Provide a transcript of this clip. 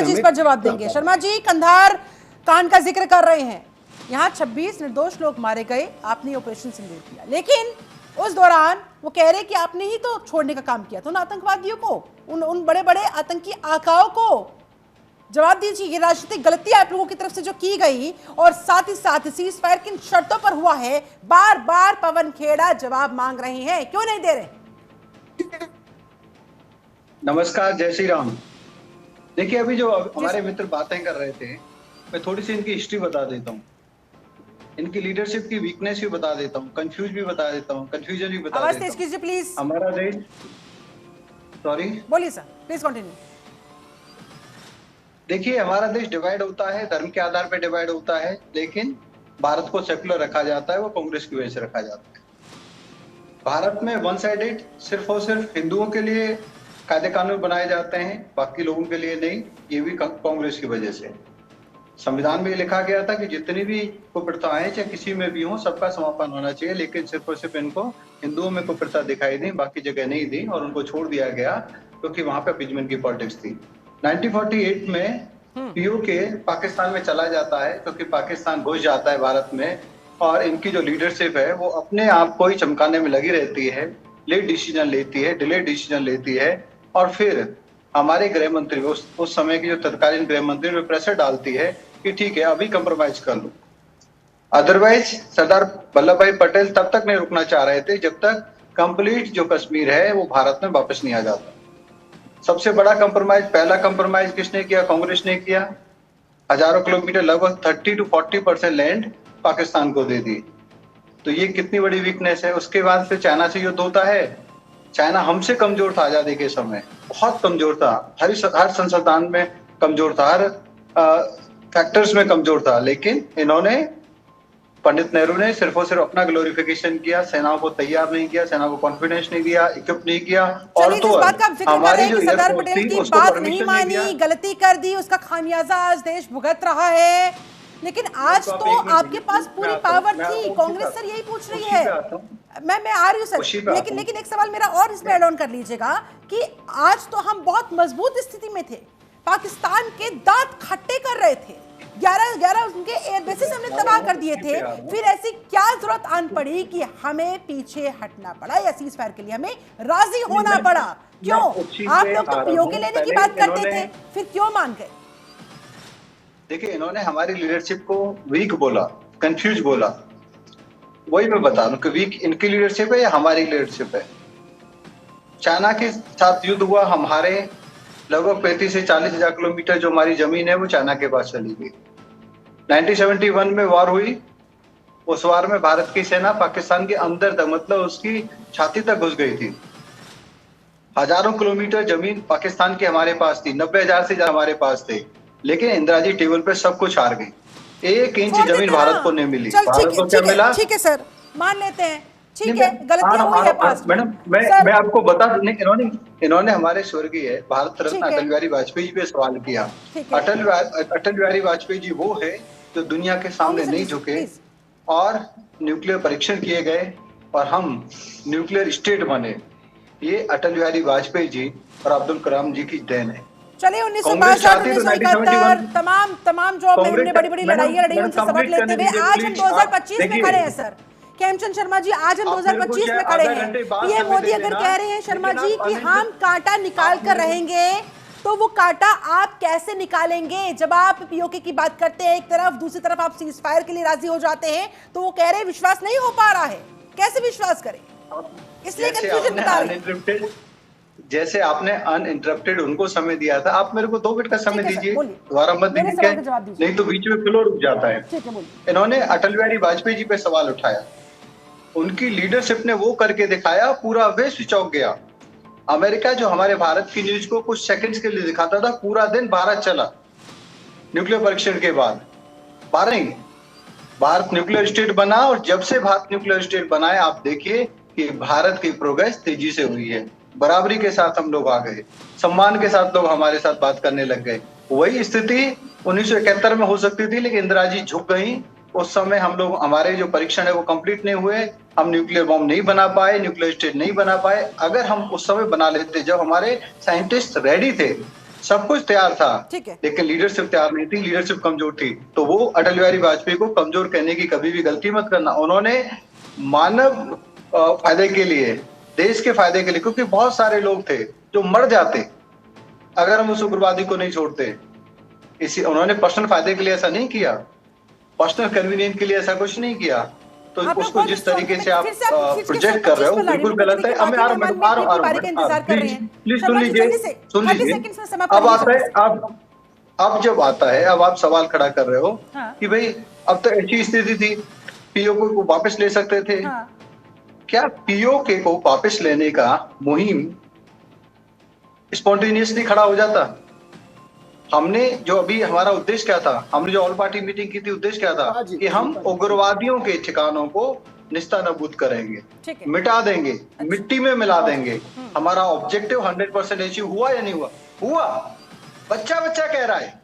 जी इस पर जवाब देंगे। शर्मा जी, कंधार कांड का जिक्र कर रहे हैं, यहाँ 26 निर्दोष लोग मारे गए, आपने ऑपरेशन सिंदूर किया, लेकिन उस दौरान वो कह रहे कि आपने ही तो छोड़ने का काम किया था उन आतंकवादियों को, उन बड़े बड़े आतंकी आकाओं को। जवाब दीजिए, ये राजनीतिक गलती आप लोगों की तरफ से जो की गई और साथ ही सीज फायर किन शर्तों पर हुआ है, बार बार पवन खेड़ा जवाब मांग रहे हैं, क्यों नहीं दे रहे? नमस्कार, जय श्री राम। देखिए, अभी जो हमारे मित्र बातें कर रहे थे, मैं थोड़ी सी इनकी हिस्ट्री बता देता हूँ, इनकी लीडरशिप की वीकनेस भी बता देता हूँ, कंफ्यूज भी बता देता हूँ, कंफ्यूजन भी बता देता हूँ। कीजिए प्लीज। हमारा देश, सॉरी बोलिए सर, प्लीज कंटिन्यू। देखिए, हमारा देश डिवाइड होता है, धर्म के आधार पर डिवाइड होता है, लेकिन भारत को सेकुलर रखा जाता है, वो कांग्रेस की वजह से रखा जाता है। भारत में वन साइडेड सिर्फ और सिर्फ हिंदुओं के लिए कायदे कानून बनाए जाते हैं, बाकी लोगों के लिए नहीं। ये भी कांग्रेस की वजह से। संविधान में लिखा गया था कि जितनी भी कुप्रथाएं चाहे किसी में भी हो, सबका समापन होना चाहिए, लेकिन सिर्फ और सिर्फ इनको हिंदुओं में कुप्रथा दिखाई दी, बाकी जगह नहीं दी, और उनको छोड़ दिया गया क्योंकि वहां पे अपीजमेंट की पॉलिटिक्स थी। 1948 में पीओके पाकिस्तान में चला जाता है, क्योंकि पाकिस्तान घुस जाता है भारत में, और इनकी जो लीडरशिप है वो अपने आप को ही चमकाने में लगी रहती है, लेट डिसीजन लेती है, डिलेड डिसीजन लेती है, और फिर हमारे गृह मंत्री उस समय की जो तत्कालीन गृह मंत्री वो प्रेशर डालती है कि ठीक है अभी कंप्रोमाइज कर लो। अदरवाइज सरदार वल्लभ भाई पटेल तब तक नहीं रुकना चाह रहे थे जब तक कंप्लीट जो कश्मीर है वो भारत में वापस नहीं आ जाता। सबसे बड़ा कंप्रोमाइज, पहला कंप्रोमाइज किसने किया? कांग्रेस ने किया। हजारों किलोमीटर, लगभग 30 to 40% लैंड पाकिस्तान को दे दी। तो ये कितनी बड़ी वीकनेस है। उसके बाद फिर चाइना से युद्ध होता है। चाइना हमसे कमजोर था आजादी के समय, बहुत कमजोर था, हर संसाधन में कमजोर था, हर फैक्टर्स में कमजोर था, लेकिन इन्होंने, पंडित नेहरू ने सिर्फ और सिर्फ अपना ग्लोरिफिकेशन किया, सेनाओं को तैयार नहीं किया, सेना को कॉन्फिडेंस नहीं दिया, इक्विप नहीं किया, और तो हमारी जो सरदार पटेल की बात नहीं मानी, गलती कर दी, उसका खामियाजा आज देश भुगत रहा है। लेकिन आज तो आपके पास पूरी पावर थी। कांग्रेस सर यही पूछ रही है, मैं आ रही हूँ सर, लेकिन एक सवाल मेरा और इसमें ऐड ऑन कर लीजिएगा कि आज तो हम बहुत मजबूत स्थिति में थे, पाकिस्तान के दांत खट्टे कर रहे थे, 11 उनके एयरबेसेस हमने तबाह कर दिए थे, फिर ऐसी क्या जरूरत आन पड़ी कि हमें पीछे हटना पड़ा या सीज फायर के लिए हमें राजी होना पड़ा? क्यों? आप लोग तो पीओके लेने की बात करते थे, फिर क्यों मान गए? देखिए, इन्होंने हमारी लीडरशिप को वीक बोला, कंफ्यूज बोला। वही मैं बता रहा हूँ कि वीक इनकी लीडरशिप है या हमारी लीडरशिप है। चाइना के साथ युद्ध हुआ, हमारे लगभग 35 से 40 हजार किलोमीटर जो हमारी जमीन है वो चाइना के पास चली गई। 1971 में वार हुई, उस वार में भारत की सेना पाकिस्तान के अंदर तक, मतलब उसकी छाती तक घुस गई थी। हजारों किलोमीटर जमीन पाकिस्तान की हमारे पास थी, 90,000 से ज्यादा हमारे पास थे, लेकिन इंदिरा जी टेबल पे सब कुछ हार गई। 1 इंच जमीन भारत को नहीं मिली। भारत को क्या मिला? ठीक है सर, मान लेते हैं, ठीक है, गलतियां हुई है पास। मैडम, मैं आपको बता दूं, इन्होंने हमारे स्वर्गीय भारत रत्न अटल बिहारी वाजपेयी जी पे सवाल किया। अटल बिहारी वाजपेयी जी वो है जो दुनिया के सामने नहीं झुके और न्यूक्लियर परीक्षण किए गए और हम न्यूक्लियर स्टेट बने। ये अटल बिहारी वाजपेयी जी और अब्दुल कलाम जी की देन है। चलिए 1962 तमाम जो हमने बड़ी बड़ी लड़ाइयां लड़ी, उनसे सबक लेते हुए आज हम 2025 में खड़े हैं सर। खेमचंद शर्मा जी, आज हम 2025 में खड़े हैं। पीएम मोदी अगर कह रहे हैं शर्मा जी कि हम कांटा निकाल कर रहेंगे, तो वो कांटा आप कैसे निकालेंगे? जब आप पीओके की बात करते हैं एक तरफ, दूसरी तरफ आप सीज फायर के लिए राजी हो जाते हैं, तो वो कह रहे हैं विश्वास नहीं हो पा रहा है, कैसे विश्वास करें? इसलिए कंफ्यूजन बता रहे हैं। जैसे आपने अनइंटरप्टेड उनको समय दिया था, आप मेरे को 2 मिनट का समय दीजिए, दोबारा मत दीजिए, नहीं तो बीच में फ्लो रुक जाता है। इन्होंने अटल बिहारी वाजपेयी जी पे सवाल उठाया, उनकी लीडरशिप ने वो करके दिखाया, पूरा विश्व चौंक गया। अमेरिका जो हमारे भारत की न्यूज को कुछ सेकंड्स के लिए दिखाता था, पूरा दिन भारत चला न्यूक्लियर परीक्षण के बाद। भारत न्यूक्लियर स्टेट बना, और जब से भारत न्यूक्लियर स्टेट बना है, आप देखिए कि भारत की प्रोग्रेस तेजी से हुई है। बराबरी के साथ हम लोग आ गए, सम्मान के साथ लोग हमारे साथ बात करने लग गए। वही स्थिति 1971 में हो सकती थी, लेकिन इंदिरा जी झुक गई। उस समय हम लोग, हमारे जो परीक्षण है वो कंप्लीट नहीं हुए, हम न्यूक्लियर बॉम्ब नहीं बना पाए, न्यूक्लियर स्टेट नहीं बना पाए। अगर हम उस समय बना लेते, जब हमारे साइंटिस्ट रेडी थे, सब कुछ तैयार था, ठीक है। लेकिन लीडरशिप तैयार नहीं थी, लीडरशिप कमजोर थी। तो वो अटल बिहारी वाजपेयी को कमजोर कहने की कभी भी गलती मत करना। उन्होंने मानव फायदे के लिए, देश के फायदे के लिए, क्योंकि बहुत सारे लोग थे जो मर जाते अगर हम उस उग्रवादी को नहीं छोड़ते। इसी उन्होंने पर्सनल फायदे के लिए ऐसा नहीं किया, पर्सनल कन्वीनियंस के लिए ऐसा कुछ नहीं किया। तो उसको जिस तरीके से आप प्रोजेक्ट कर रहे हो बिल्कुल गलत है। अब आ रहा प्लीज सुन लीजिए। अब आता है, अब जब आता है, अब आप सवाल खड़ा कर रहे हो कि भाई अब तो ऐसी स्थिति थी, पीओके को वापस ले सकते थे। क्या पीओके को वापस लेने का मुहिम स्पॉन्टेनियसली खड़ा हो जाता? हमने जो अभी हमारा उद्देश्य क्या था, हमने जो ऑल पार्टी मीटिंग की थी, उद्देश्य क्या था कि हम उग्रवादियों के ठिकानों को निस्तानाबूद करेंगे, मिटा देंगे, मिट्टी में मिला देंगे। हमारा ऑब्जेक्टिव 100% अचीव हुआ या नहीं हुआ? हुआ। बच्चा बच्चा कह रहा है